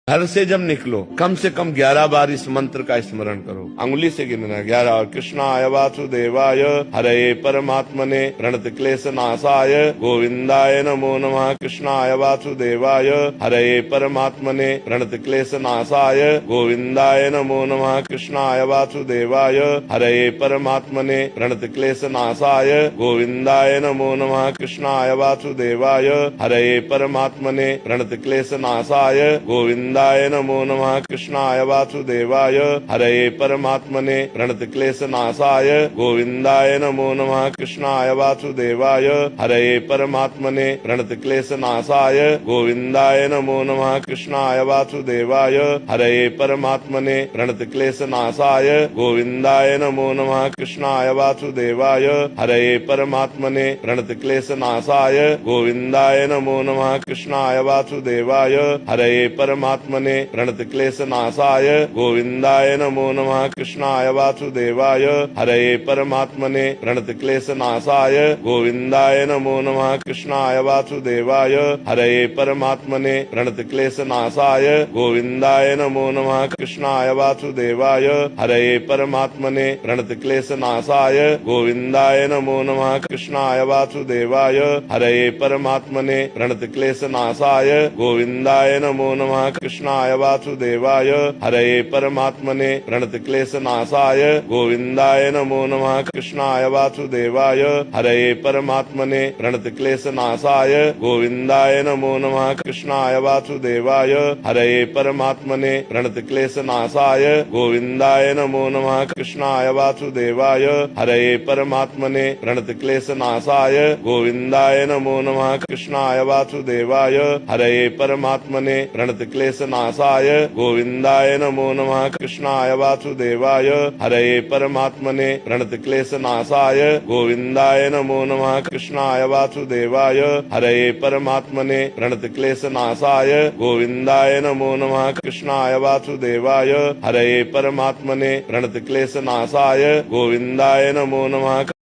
घर से जब निकलो कम से कम 11 बार इस मंत्र का स्मरण करो। अंगुली से गिनना 11। कृष्णाय वासुदेवाय हरे परमात्मने प्रणत क्लेश नाशाय गोविंदाय नमो नमः। कृष्णाय वासुदेवाय हरे परमात्मने प्रणत क्लेश नाशाय गोविंदाय नमो नमः। कृष्णाय वासुदेवाय हरे परमात्मने प्रणत क्लेश नाशाय गोविंदाय नमो नमः। कृष्णाय वासुदेवाय हरे परमात्मने प्रणत क्लेश नाशाय गोविंदाय नमो नमः। कृष्णाय वासुदेवाय हरे परमात्मने प्रणत क्लेश नाशाय गोविंदाय नमो नमः। कृष्णाय वासुदेवाय हरे परमात्मने प्रणत क्लेश नाशाय गोविंदाय नमो नमः। कृष्णाय वासुदेवाय हरे परमात्मने प्रणत क्लेश नाशाय गोविंदाय नमो नमः। कृष्णाय वासुदेवाय हरे परमात्मने प्रणत क्लेश नाशाय गोविंदाय नमो नमः। कृष्णाय वासुदेवाय हरे परमात्मने प्रणत क्लेश नाशाय गोविंदाय नमो नमः। कृष्णाय वासुदेवाय हरे परमात्मने प्रणत क्लेश नाशाय गोविंदाय नमो नमः। कृष्णाय वासुदेवाय हरे परमात्मने प्रणत क्लेश नाशाय गोविंदाय नमो नमः। कृष्णाय वासुदेवाय हरे परमात्मने प्रणत क्लेश नाशाय गोविंदाय नमो नमः। कृष्णाय वासुदेवाय हरे परमात्मने प्रणत क्लेश नाशाय गोविंदाय नमो नमः। कृष्णाय वासुदेवाय हरे परमात्मने प्रणत क्लेश नाशाय गोविंदाय नमो नमः। कृष्णाय वासुदेवाय हरे परमात्मने प्रणत क्लेश नाशाय गोविंदाय नमो नमः। कृष्णाय वासुदेवाय हरे परमात्मने प्रणत क्लेश नाशाय गोविंदाय नमो नमः। कृष्णाय वासुदेवाय हरे परमात्मने प्रणत क्लेश नाशाय गोविंदाय नमो नमः। कृष्णाय वासुदेवाय हरे परमात्मने प्रणत क्लेश नाशाय गोविंदाय नमो नमः। कृष्णाय वासुदेवाय हरे परमात्मने प्रणत क्लेश नाशाय गोविंदाय नमो नमः। कृष्णाय वासुदेवाय हरे परमात्मने प्रणत क्लेश नाशाय गोविंदाय नमो नमः। कृष्णाय वासुदेवाय हरे परमात्मने प्रणत क्लेश नाशाय गोविंदाय नमो नमः।